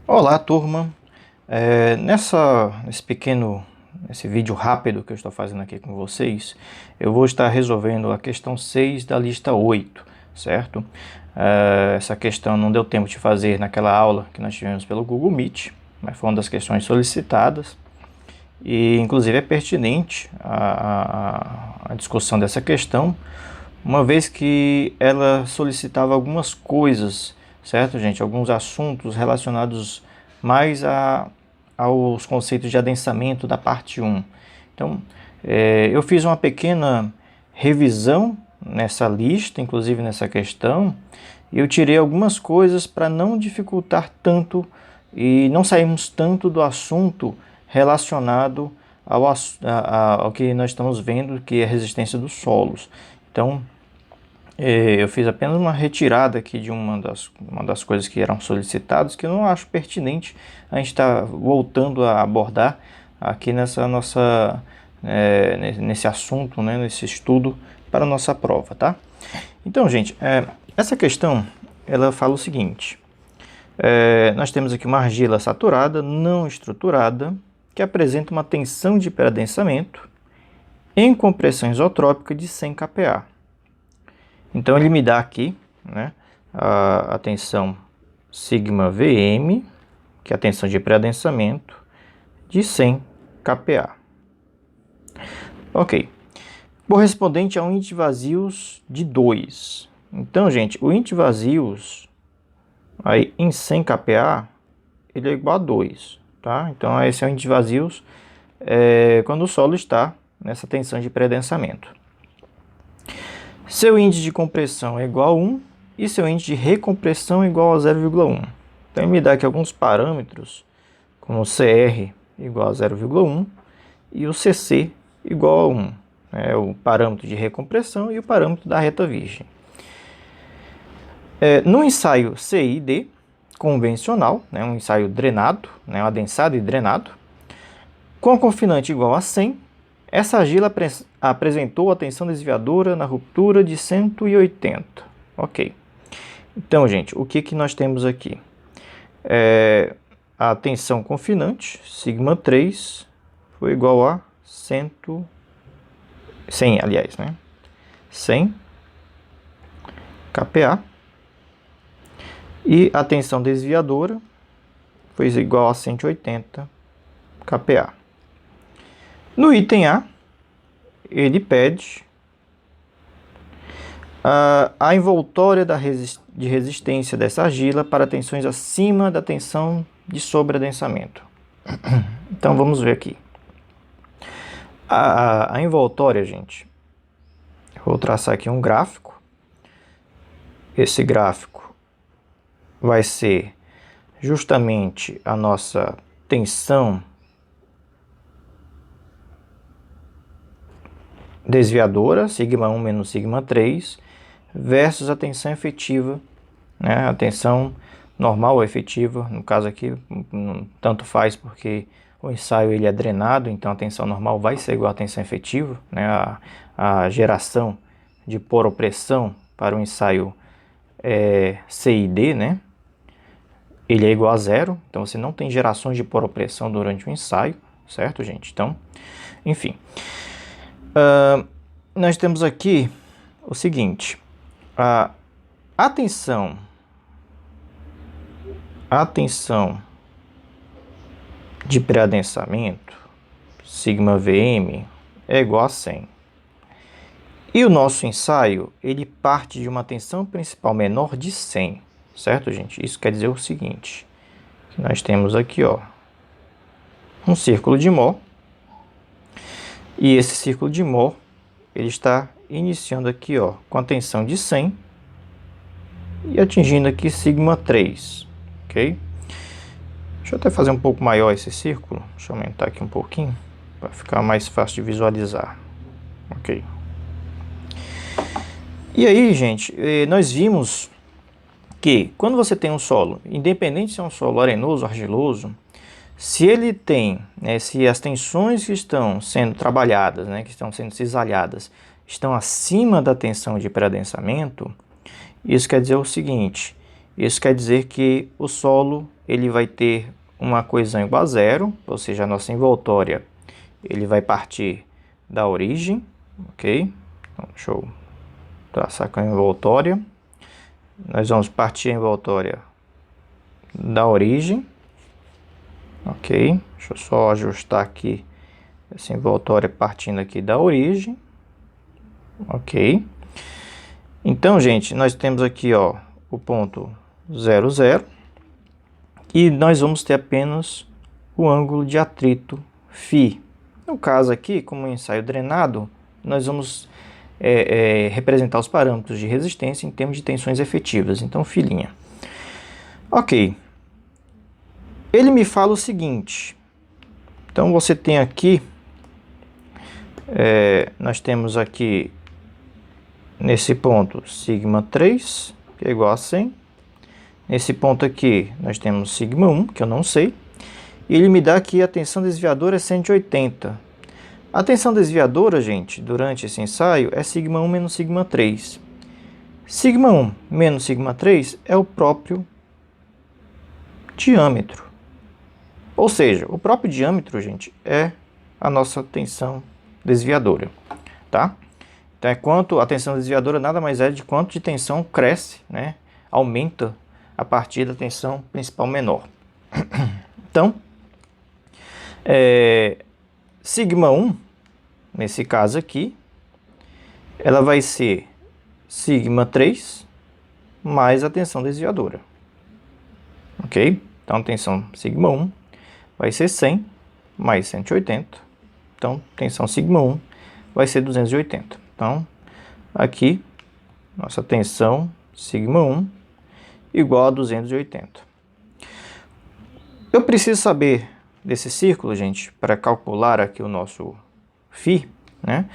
Olá, turma. Nesse vídeo rápido que eu estou fazendo aqui com vocês, eu vou estar resolvendo a questão 6 da lista 8, certo? Essa questão não deu tempo de fazer naquela aula que nós tivemos pelo Google Meet, mas foi uma das questões solicitadas e, inclusive, é pertinente a discussão dessa questão, uma vez que ela solicitava algumas coisas, certo, gente? Alguns assuntos relacionados mais aos conceitos de adensamento da parte 1. Então, eu fiz uma pequena revisão nessa lista, inclusive nessa questão, e eu tirei algumas coisas para não dificultar tanto e não sairmos tanto do assunto relacionado ao que nós estamos vendo, que é a resistência dos solos. Então, eu fiz apenas uma retirada aqui de uma das coisas que eram solicitadas, que eu não acho pertinente a gente estar voltando a abordar aqui nesse assunto, né, nesse estudo para a nossa prova, tá? Então, gente, essa questão, ela fala o seguinte: nós temos aqui uma argila saturada, não estruturada, que apresenta uma tensão de pré-adensamento em compressão isotrópica de 100 kPa. Então, ele me dá aqui, né, a tensão sigma Vm, que é a tensão de pré-adensamento, de 100 kPa. Ok. Correspondente a um índice de vazios de 2. Então, gente, o índice de vazios aí em 100 kPa, ele é igual a 2, tá? Então, esse é o índice de vazios quando o solo está nessa tensão de pré-adensamento. Seu índice de compressão é igual a 1 e seu índice de recompressão é igual a 0,1. Então, ele me dá aqui alguns parâmetros, como o CR igual a 0,1 e o CC igual a 1. O parâmetro de recompressão e o parâmetro da reta virgem. No ensaio CID convencional, um ensaio drenado, adensado e drenado, com confinante igual a 100, essa argila apresentou a tensão desviadora na ruptura de 180. Ok. Então, gente, o que nós temos aqui? A tensão confinante, sigma 3, foi igual a 100, aliás, 100 kPa. E a tensão desviadora foi igual a 180 kPa. No item A, ele pede a envoltória de resistência dessa argila para tensões acima da tensão de sobreadensamento. Então, vamos ver aqui. A envoltória, gente, eu vou traçar aqui um gráfico. Esse gráfico vai ser justamente a nossa tensão desviadora, sigma 1 menos sigma 3, versus a tensão efetiva, a tensão normal ou efetiva. No caso aqui, tanto faz, porque o ensaio ele é drenado, então a tensão normal vai ser igual à tensão efetiva. A geração de poropressão para o ensaio CID, ele é igual a zero, então você não tem gerações de poropressão durante o ensaio, certo, gente? Então, enfim. Nós temos aqui o seguinte: a tensão de pré-adensamento, sigma Vm, é igual a 100. E o nosso ensaio, ele parte de uma tensão principal menor de 100, certo, gente? Isso quer dizer o seguinte: que nós temos aqui, um círculo de Mohr, e esse círculo de Mohr, ele está iniciando aqui, com a tensão de 100 e atingindo aqui sigma 3, ok? Deixa eu até fazer um pouco maior esse círculo. Deixa eu aumentar aqui um pouquinho, para ficar mais fácil de visualizar. Ok. E aí, gente, nós vimos que quando você tem um solo, independente se é um solo arenoso ou argiloso, se ele tem, se as tensões que estão sendo trabalhadas, que estão sendo cisalhadas, estão acima da tensão de pré-adensamento, isso quer dizer o seguinte: isso quer dizer que o solo ele vai ter uma coesão igual a zero, ou seja, a nossa envoltória ele vai partir da origem, ok? Então, deixa eu traçar com a envoltória. Nós vamos partir a envoltória da origem, ok? Deixa eu só ajustar aqui essa envoltória partindo aqui da origem, ok? Então, gente, nós temos aqui, ó, o ponto 0, 0, e nós vamos ter apenas o ângulo de atrito φ. No caso aqui, como um ensaio drenado, nós vamos representar os parâmetros de resistência em termos de tensões efetivas. Então, φ'. Ok. Ele me fala o seguinte. Então, você tem aqui, nós temos aqui, nesse ponto, σ3, que é igual a 100. Nesse ponto aqui, nós temos σ1, que eu não sei. E ele me dá aqui a tensão desviadora é 180. A tensão desviadora, gente, durante esse ensaio é σ1 menos σ3. σ1 menos σ3 é o próprio diâmetro. Ou seja, o próprio diâmetro, gente, é a nossa tensão desviadora, tá? Então, é quanto a tensão desviadora nada mais é de quanto de tensão cresce, né? Aumenta a partir da tensão principal menor. Então, σ1, nesse caso aqui, ela vai ser σ3 mais a tensão desviadora. Ok? Então, a tensão σ1 vai ser 100 mais 180. Então, tensão σ1 vai ser 280. Então, aqui, nossa tensão σ1 igual a 280. Eu preciso saber desse círculo, gente, para calcular aqui o nosso φ, né?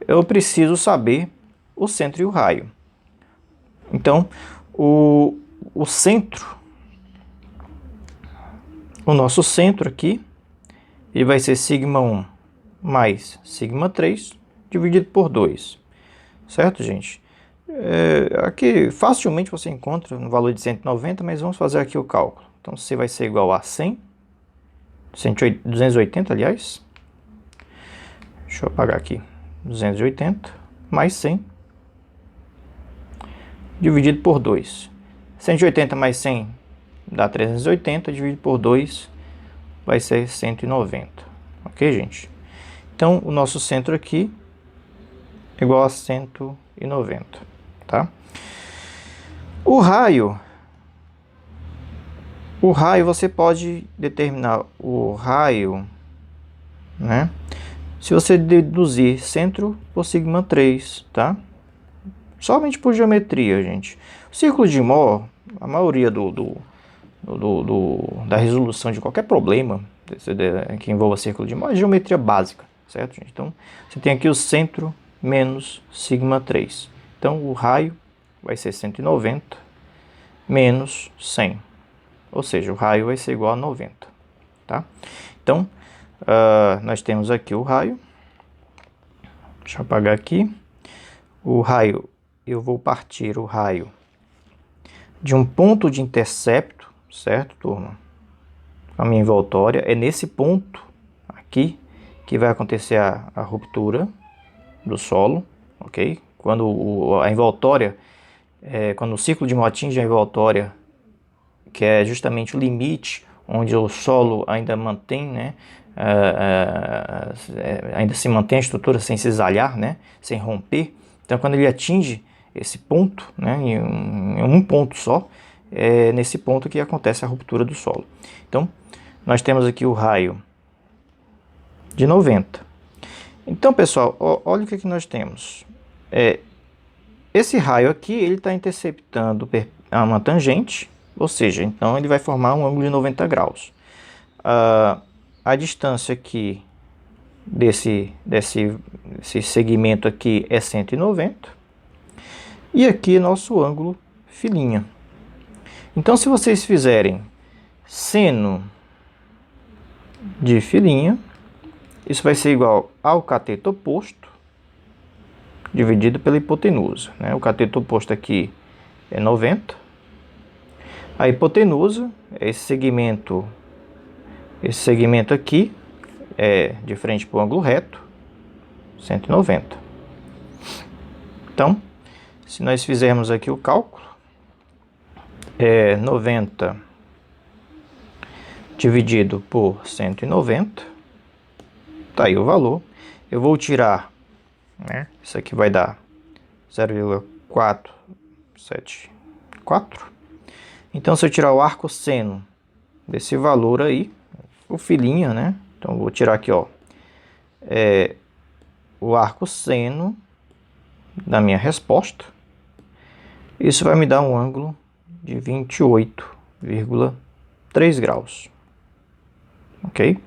Eu preciso saber o centro e o raio. Então, o centro, o nosso centro aqui, ele vai ser σ1 mais σ3 dividido por 2. Certo, gente? Aqui facilmente você encontra no valor de 190, mas vamos fazer aqui o cálculo. Então, C vai ser igual a 100, 280, aliás. Deixa eu apagar aqui. 280 mais 100 dividido por 2. 180 mais 100 dá 380, dividido por 2 vai ser 190. Ok, gente? Então, o nosso centro aqui é igual a 190. Tá? O raio, você pode determinar o raio, né? Se você deduzir centro por σ3, tá? Somente por geometria, gente. O círculo de Mohr, a maioria da resolução de qualquer problema que envolva círculo de Mohr é geometria básica, certo, gente? Então, você tem aqui o centro menos σ3. Então, o raio vai ser 190 menos 100. Ou seja, o raio vai ser igual a 90. Tá? Então, nós temos aqui o raio. Deixa eu apagar aqui. O raio, eu vou partir o raio de um ponto de intercepto, certo, turma? A minha envoltória é nesse ponto aqui que vai acontecer a ruptura do solo, ok? Quando a envoltória, quando o círculo de Mohr atinge a envoltória, que é justamente o limite onde o solo ainda mantém, né, ainda se mantém a estrutura sem cisalhar, né, sem romper. Então, quando ele atinge esse ponto, né, em um ponto só, é nesse ponto que acontece a ruptura do solo. Então, nós temos aqui o raio de 90. Então, pessoal, olha o que nós temos. Esse raio aqui, ele está interceptando uma tangente, ou seja, então ele vai formar um ângulo de 90 graus. A distância aqui desse segmento aqui é 190. E aqui nosso ângulo φ'. Então, se vocês fizerem seno de φ', isso vai ser igual ao cateto oposto dividido pela hipotenusa, né? O cateto oposto aqui é 90. A hipotenusa é esse segmento aqui, é de frente para o ângulo reto, 190. Então, se nós fizermos aqui o cálculo, 90 dividido por 190, tá aí o valor. Eu vou tirar, né? Isso aqui vai dar 0,474. Então, se eu tirar o arco seno desse valor aí, o filhinha, né? Então, eu vou tirar aqui, ó, o arco seno da minha resposta. Isso vai me dar um ângulo de 28,3 graus. Ok?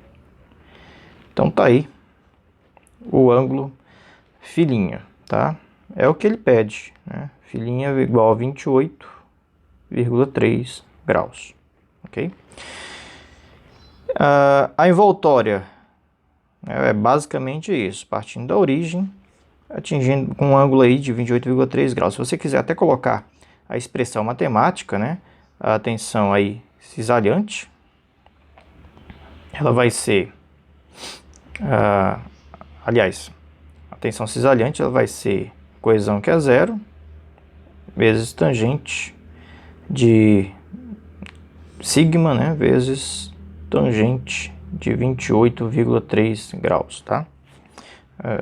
Então, tá aí o ângulo filhinha, tá? É o que ele pede, né? Filhinha igual a 28,3 graus, ok? A envoltória é basicamente isso, partindo da origem, atingindo com um ângulo aí de 28,3 graus. Se você quiser até colocar a expressão matemática, né? A tensão aí cisalhante, ela vai ser, aliás, a tensão cisalhante ela vai ser coesão que é zero, vezes tangente de sigma, né, vezes tangente de 28,3 graus, tá?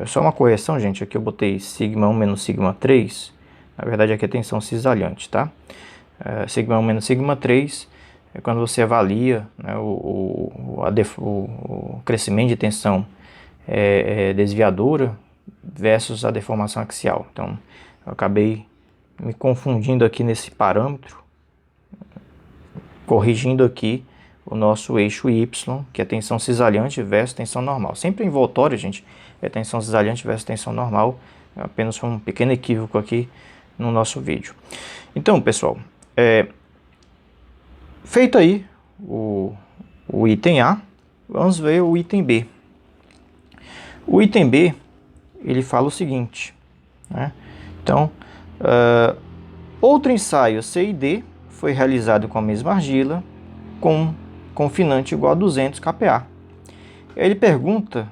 Só uma correção, gente, aqui eu botei sigma 1 menos sigma 3, na verdade aqui é tensão cisalhante, tá? Sigma 1 menos sigma 3 é quando você avalia, né, o crescimento de tensão desviadora versus a deformação axial. Então, eu acabei me confundindo aqui nesse parâmetro, corrigindo aqui o nosso eixo Y, que é tensão cisalhante versus tensão normal. Sempre envoltório, gente, é tensão cisalhante versus tensão normal. Apenas foi um pequeno equívoco aqui no nosso vídeo. Então, pessoal, feito aí o item A, vamos ver o item B. O item B, ele fala o seguinte, né? Então, outro ensaio C e D foi realizado com a mesma argila, com confinante igual a 200 kPa. Ele pergunta,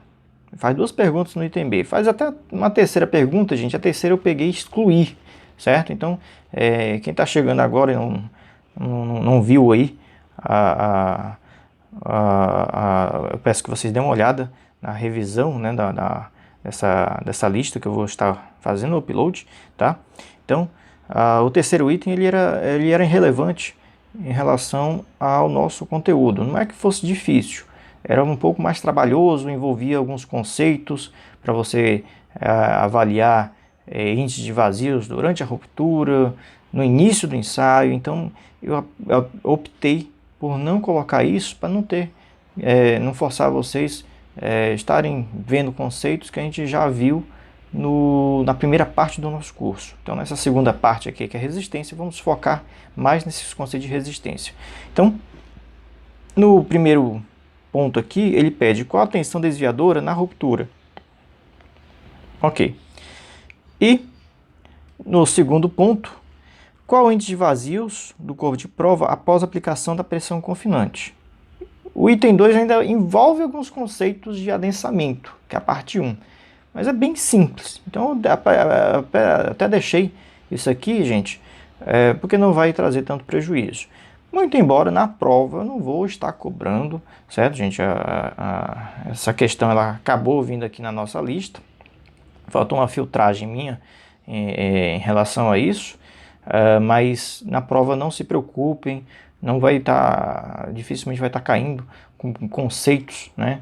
faz duas perguntas no item B, faz até uma terceira pergunta, gente. A terceira eu peguei e excluí, certo? Então, quem está chegando agora e não viu aí, eu peço que vocês dêem uma olhada na revisão, né, dessa lista que eu vou estar fazendo o upload, tá? Então, o terceiro item ele era irrelevante em relação ao nosso conteúdo. Não é que fosse difícil, era um pouco mais trabalhoso, envolvia alguns conceitos para você avaliar índices de vazios durante a ruptura, no início do ensaio. Então, eu optei por não colocar isso para não forçar vocês estarem vendo conceitos que a gente já viu na primeira parte do nosso curso. Então, nessa segunda parte aqui, que é resistência, vamos focar mais nesses conceitos de resistência. Então, no primeiro ponto aqui, ele pede qual a tensão desviadora na ruptura. Ok. E, no segundo ponto, qual o índice de vazios do corpo de prova após a aplicação da pressão confinante? O item 2 ainda envolve alguns conceitos de adensamento, que é a parte 1. Mas é bem simples. Então, até deixei isso aqui, gente, porque não vai trazer tanto prejuízo. Muito embora na prova eu não vou estar cobrando, certo, gente? Essa questão ela acabou vindo aqui na nossa lista. Faltou uma filtragem minha em relação a isso. Mas na prova não se preocupem, não vai estar, dificilmente vai estar caindo com conceitos, né,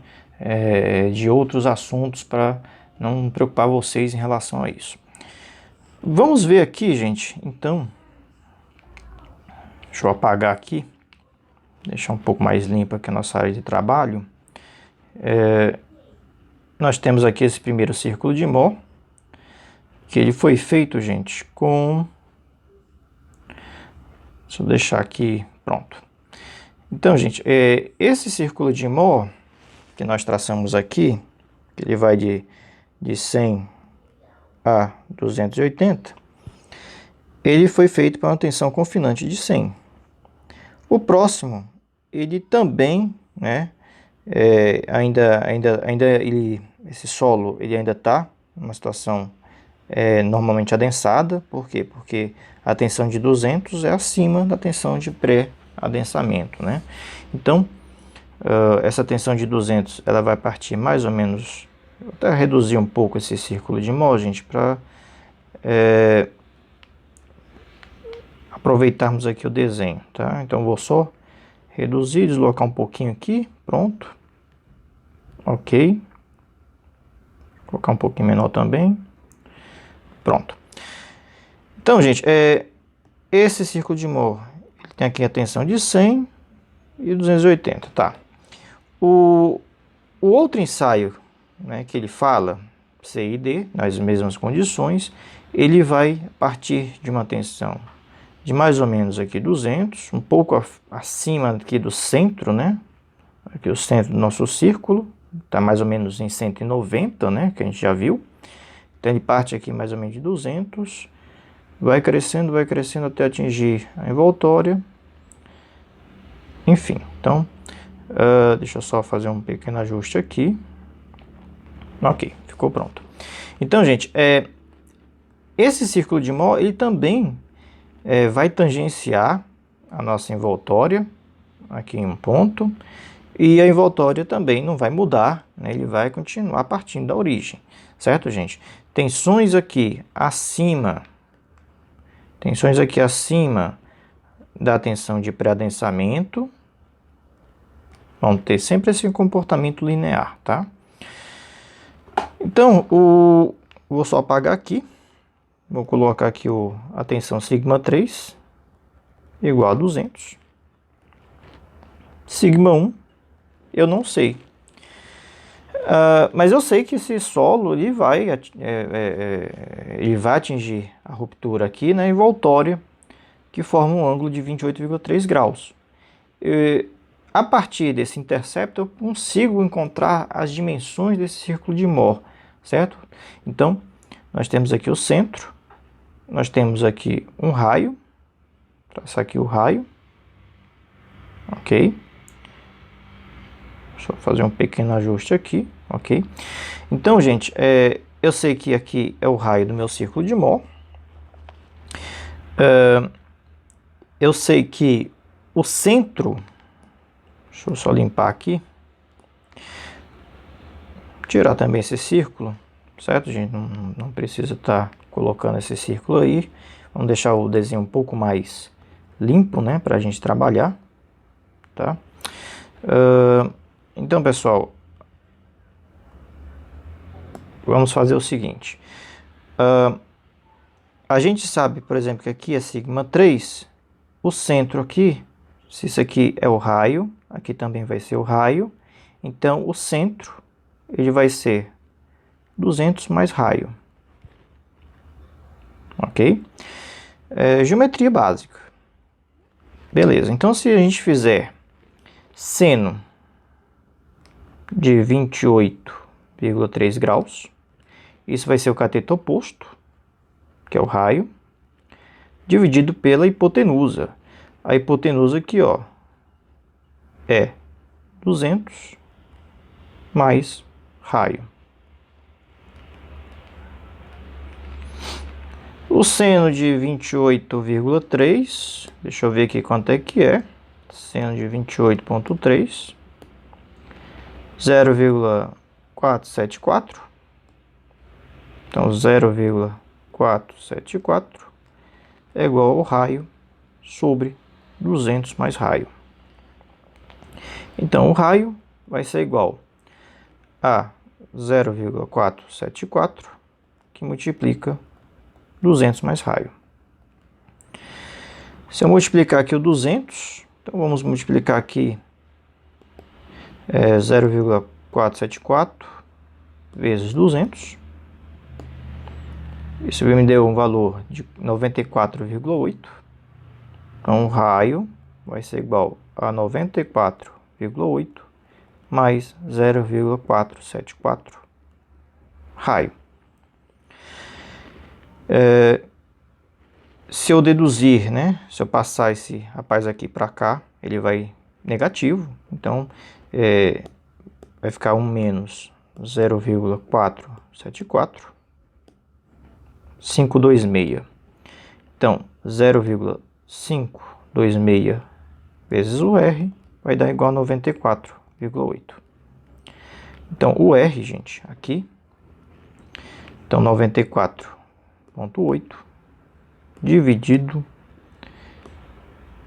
de outros assuntos para não preocupar vocês em relação a isso. Vamos ver aqui, gente, então, deixa eu apagar aqui, deixar um pouco mais limpa aqui a nossa área de trabalho. Nós temos aqui esse primeiro círculo de Mohr, que ele foi feito, gente, com... Deixa eu deixar aqui, pronto. Então, gente, esse círculo de Mohr que nós traçamos aqui, que ele vai de 100 a 280, ele foi feito para uma tensão confinante de 100. O próximo, ele também, né, esse solo ele ainda está numa situação normalmente adensada. Por quê? Porque a tensão de 200 é acima da tensão de pré-adensamento, né? Então, essa tensão de 200 ela vai partir mais ou menos. Vou até reduzir um pouco esse círculo de mol, gente, para aproveitarmos aqui o desenho, tá? Então, vou só reduzir, deslocar um pouquinho aqui, pronto. Ok. Colocar um pouquinho menor também. Pronto. Então, gente, esse círculo de mol tem aqui a tensão de 100 e 280, tá? O outro ensaio, né, que ele fala, C e D, nas mesmas condições, ele vai partir de uma tensão de mais ou menos aqui 200, um pouco acima aqui do centro, né? Aqui o centro do nosso círculo, está mais ou menos em 190, né? Que a gente já viu. Então ele parte aqui mais ou menos de 200, vai crescendo até atingir a envoltória. Enfim, então, deixa eu só fazer um pequeno ajuste aqui. Ok, ficou pronto. Então, gente, esse círculo de mol, ele também vai tangenciar a nossa envoltória, aqui em um ponto, e a envoltória também não vai mudar, né? Ele vai continuar partindo da origem, certo, gente? Tensões aqui acima da tensão de pré-adensamento, vão ter sempre esse comportamento linear, tá? Então, vou só apagar aqui. Vou colocar aqui a tensão sigma 3 igual a 200. Sigma 1, eu não sei. Mas eu sei que esse solo ele vai atingir a ruptura aqui na envoltória, que forma um ângulo de 28,3 graus. A partir desse intercepto, eu consigo encontrar as dimensões desse círculo de Mohr, certo? Então, nós temos aqui o centro, nós temos aqui um raio, traçar aqui o raio, ok? Deixa eu fazer um pequeno ajuste aqui, ok? Então, gente, eu sei que aqui é o raio do meu círculo de Mohr. Eu sei que o centro, deixa eu só limpar aqui, tirar também esse círculo, certo, gente? Não precisa estar colocando esse círculo aí. Vamos deixar o desenho um pouco mais limpo, né, para a gente trabalhar, tá? Então, pessoal, vamos fazer o seguinte. A gente sabe, por exemplo, que aqui é sigma 3, o centro aqui, se isso aqui é o raio, aqui também vai ser o raio, então o centro ele vai ser 200 mais raio, ok? Geometria básica. Beleza, então se a gente fizer seno de 28,3 graus, isso vai ser o cateto oposto, que é o raio, dividido pela hipotenusa. A hipotenusa aqui, ó, é 200 mais raio. O seno de 28,3, deixa eu ver aqui quanto é que é. Seno de 28,3, 0,474. Então, 0,474 é igual ao raio sobre 200 mais raio. Então, o raio vai ser igual a 0,474, que multiplica 200 mais raio. Se eu multiplicar aqui o 200, então vamos multiplicar aqui 0,474 vezes 200. Isso me deu um valor de 94,8. Então, o raio vai ser igual a 94,8 mais 0,474 raio. Se eu deduzir, né? Se eu passar esse rapaz aqui para cá, ele vai negativo, então vai ficar 1 menos 0,474, 526. Então, 0,526 vezes o R vai dar igual a 94,8. Então, o R, gente, aqui, então 94,8 dividido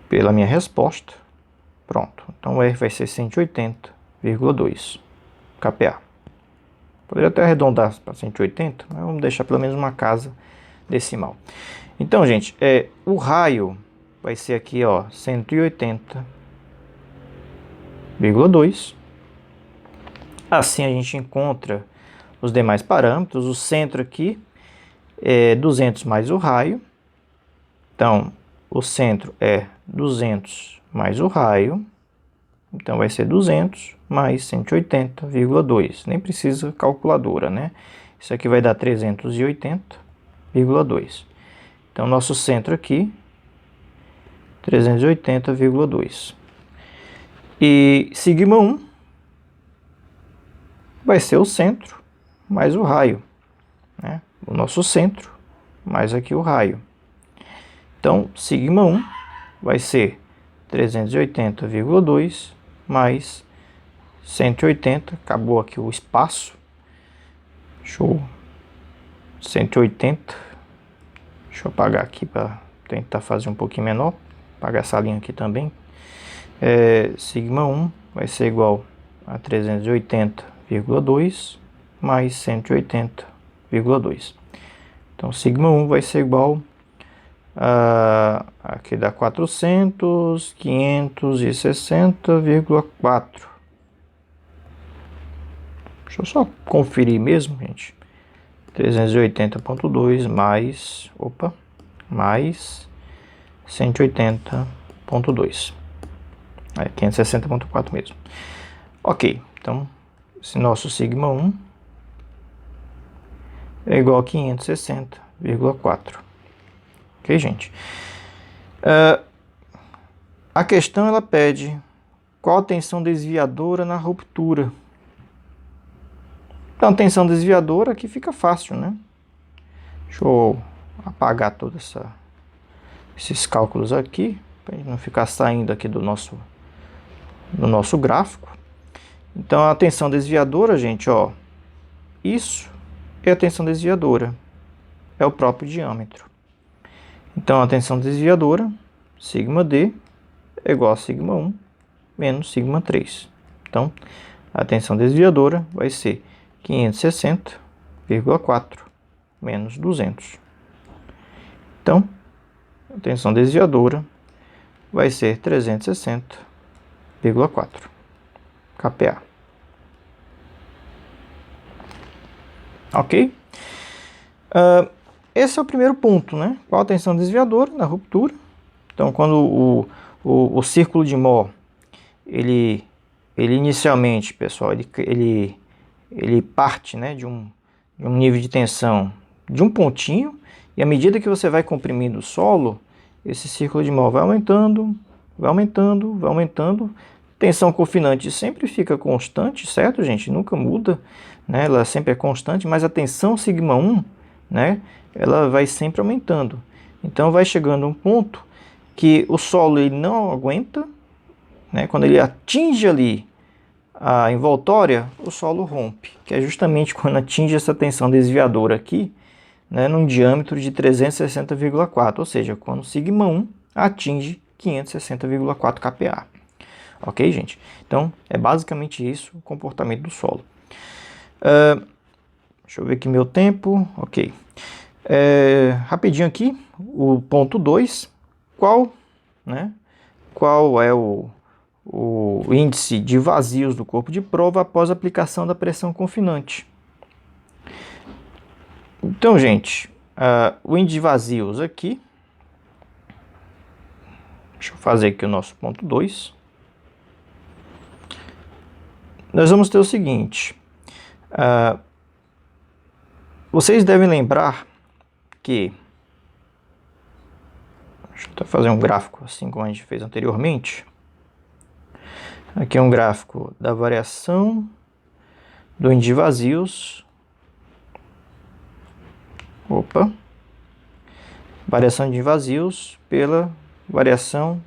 pela minha resposta, pronto. Então, o R vai ser 180,2 kPa. Poderia até arredondar para 180, mas vamos deixar pelo menos uma casa decimal. Então, gente, o raio vai ser aqui, ó, 180,2. Assim a gente encontra os demais parâmetros. O centro aqui é 200 mais o raio. Então, o centro é 200 mais o raio. Então, vai ser 200 mais 180,2. Nem precisa calculadora, né? Isso aqui vai dar 380,2. Então, nosso centro aqui, 380,2. E sigma 1 vai ser o centro mais o raio, né? O nosso centro mais aqui o raio. Então, sigma 1 vai ser 380,2 mais 180. Acabou aqui o espaço. Show. 180. Deixa eu apagar aqui para tentar fazer um pouquinho menor. Apagar essa linha aqui também. Sigma 1 vai ser igual a 380,2 mais 180,2. Então, sigma 1 vai ser igual a... aqui dá 400, 560,4. Deixa eu só conferir mesmo, gente. 380,2 mais... Opa! Mais 180,2. 560,4 mesmo. Ok, então esse nosso sigma 1 é igual a 560,4. Ok, gente? A questão ela pede qual a tensão desviadora na ruptura. Então, tensão desviadora aqui fica fácil, né? Deixa eu apagar todos esses cálculos aqui, para não ficar saindo aqui do nosso gráfico. Então, a tensão desviadora, gente, ó, isso é a tensão desviadora, é o próprio diâmetro. Então, a tensão desviadora, sigma D, é igual a sigma 1 menos sigma 3. Então, a tensão desviadora vai ser 560,4 menos 200. Então, a tensão desviadora vai ser 360,4 kPa. Ok? Esse é o primeiro ponto, né? Qual a tensão desviadora na ruptura? Então, quando o círculo de Mohr, ele inicialmente, pessoal, ele parte, né, de um nível de tensão de um pontinho, e à medida que você vai comprimindo o solo, esse círculo de Mohr vai aumentando, vai aumentando, vai aumentando. Tensão confinante sempre fica constante, certo, gente? Nunca muda, né? Ela sempre é constante, mas a tensão sigma 1, né, ela vai sempre aumentando. Então vai chegando um ponto que o solo ele não aguenta, né? Quando ele atinge ali a envoltória, o solo rompe, que é justamente quando atinge essa tensão desviadora aqui, né, num diâmetro de 360,4, ou seja, quando sigma 1 atinge 560,4 kPa. Ok, gente? Então, é basicamente isso o comportamento do solo. Deixa eu ver aqui meu tempo. Ok. Rapidinho aqui, o ponto 2. Qual é o índice de vazios do corpo de prova após a aplicação da pressão confinante? Então, gente, o índice de vazios aqui, deixa eu fazer aqui o nosso ponto 2. Nós vamos ter o seguinte, vocês devem lembrar que, deixa eu até fazer um gráfico assim como a gente fez anteriormente. Aqui é um gráfico da variação do índice de vazios. Opa. Variação de vazios pela variação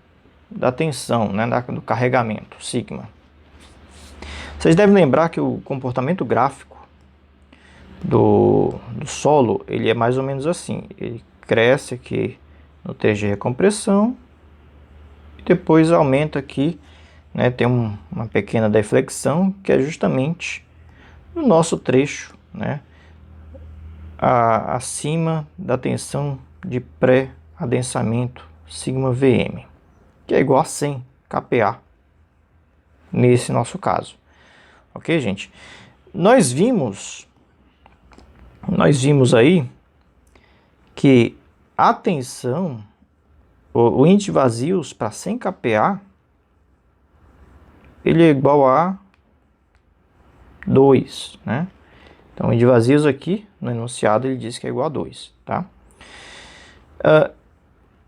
da tensão, né, do carregamento, sigma. Vocês devem lembrar que o comportamento gráfico do solo, ele é mais ou menos assim. Ele cresce aqui no trecho de recompressão e depois aumenta aqui, né, tem uma pequena deflexão, que é justamente no nosso trecho, né, acima da tensão de pré-adensamento sigma Vm, que é igual a 100 kPa nesse nosso caso. Ok, gente? Nós vimos aí que a tensão, o índice de vazios para 100 kPa, ele é igual a 2, né? Então, o índice de vazios aqui, no enunciado, ele diz que é igual a 2, tá?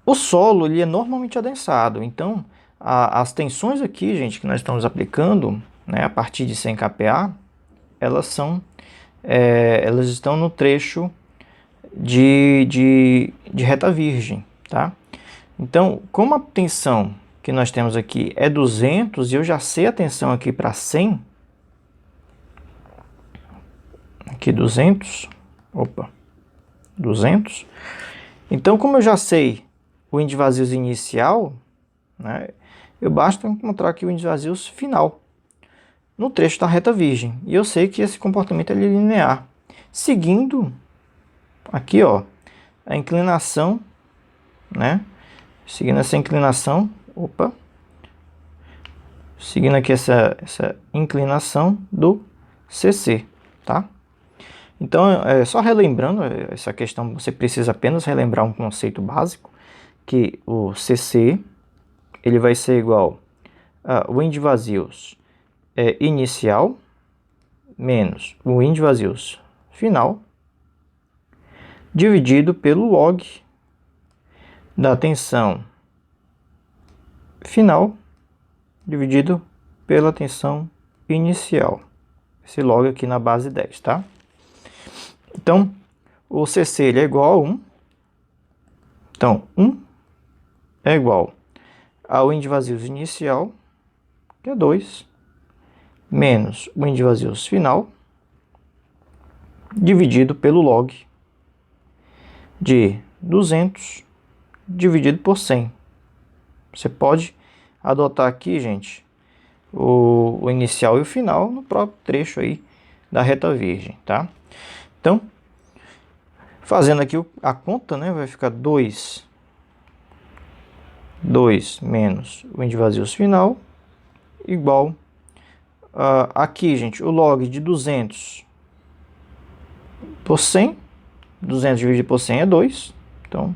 O solo, ele é normalmente adensado, então, as tensões aqui, gente, que nós estamos aplicando, né, a partir de 100 kPa, elas estão no trecho de reta virgem, tá? Então, como a tensão que nós temos aqui é 200 e eu já sei a tensão aqui para 100, aqui 200, 200. Então, como eu já sei o índice de vazios inicial, né, eu basta encontrar aqui o índice de vazios final no trecho da reta virgem. E eu sei que esse comportamento é linear, seguindo aqui, ó, a inclinação, né? Seguindo essa inclinação, seguindo aqui essa inclinação do CC, tá? Então, só relembrando essa questão, você precisa apenas relembrar um conceito básico, que o CC, ele vai ser igual a o índice de vazios inicial menos o índice de vazios final, dividido pelo log da tensão final, dividido pela tensão inicial. Esse log aqui na base 10, tá? Então, o CC ele é igual a 1. Então, 1 é igual ao índice de vazios inicial, que é 2, menos o índice de vazios final, dividido pelo log de 200 dividido por 100. Você pode adotar aqui, gente, o inicial e o final no próprio trecho aí da reta virgem, tá? Então, fazendo aqui a conta, né, vai ficar 2 menos o índice de vazios final, igual aqui, gente, o log de 200 por 100, 200 dividido por 100 é 2, então,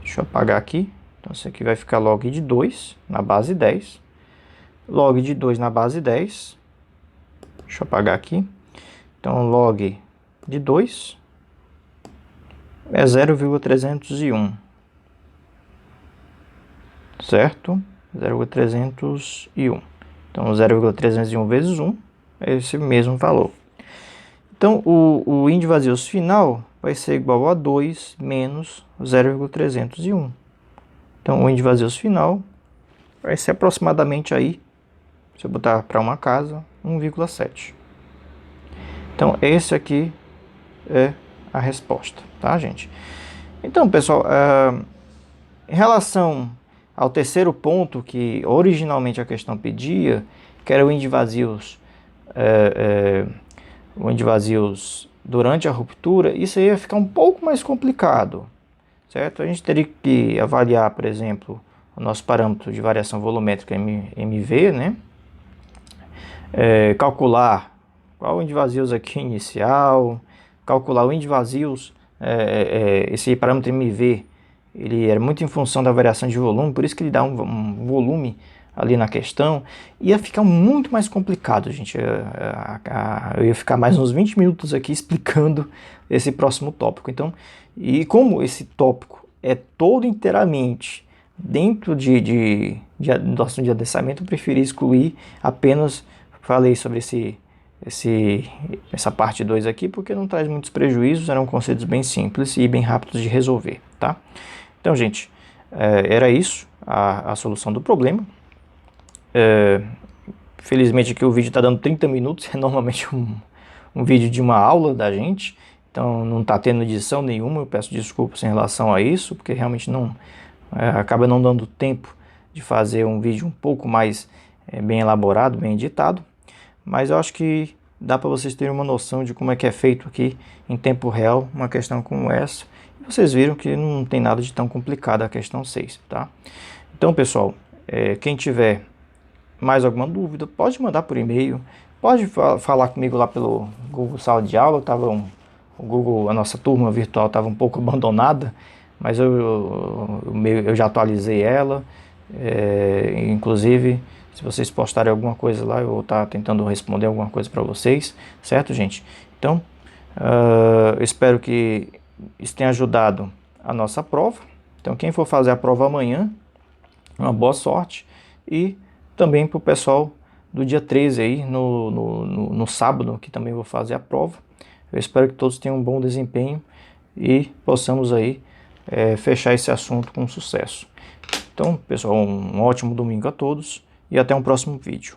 deixa eu apagar aqui, então isso aqui vai ficar log de 2 na base 10, log de 2 na base 10, deixa eu apagar aqui, então log de 2 é 0,301, certo? 0,301. Então, 0,301 vezes 1 é esse mesmo valor. Então, o índice de vazios final vai ser igual a 2 menos 0,301. Então, o índice de vazios final vai ser aproximadamente aí, se eu botar para uma casa, 1,7. Então, esse aqui é a resposta, tá, gente? Então, pessoal, em relação ao terceiro ponto que originalmente a questão pedia, que era o índice de vazios, o índice de vazios durante a ruptura, isso aí ia ficar um pouco mais complicado, certo? A gente teria que avaliar, por exemplo, o nosso parâmetro de variação volumétrica MV, né? Calcular qual o índice de vazios aqui inicial, calcular o índice de vazios, esse parâmetro MV, ele era muito em função da variação de volume, por isso que ele dá um volume ali na questão, ia ficar muito mais complicado, gente. Eu ia ficar mais uns 20 minutos aqui explicando esse próximo tópico. Então, e como esse tópico é todo inteiramente dentro do assunto de adensamento, eu preferi excluir apenas, falei sobre essa parte 2 aqui, porque não traz muitos prejuízos, eram conceitos bem simples e bem rápidos de resolver, tá? Então, gente, era isso, a solução do problema. Felizmente aqui o vídeo está dando 30 minutos, é normalmente um vídeo de uma aula da gente, então não está tendo edição nenhuma, eu peço desculpas em relação a isso, porque realmente acaba não dando tempo de fazer um vídeo um pouco mais bem elaborado, bem editado, mas eu acho que dá para vocês terem uma noção de como é que é feito aqui em tempo real uma questão como essa. E vocês viram que não tem nada de tão complicado a questão 6, tá? Então, pessoal, quem tiver mais alguma dúvida, pode mandar por e-mail, pode falar comigo lá pelo Google Sala de Aula. O Google, a nossa turma virtual estava um pouco abandonada, mas eu já atualizei ela, inclusive se vocês postarem alguma coisa lá, eu vou estar tentando responder alguma coisa para vocês, certo, gente? Então, espero que isso tenha ajudado a nossa prova. Então, quem for fazer a prova amanhã, uma boa sorte. E também para o pessoal do dia 13 aí, no sábado, que também vou fazer a prova. Eu espero que todos tenham um bom desempenho e possamos aí fechar esse assunto com sucesso. Então, pessoal, um ótimo domingo a todos e até um próximo vídeo.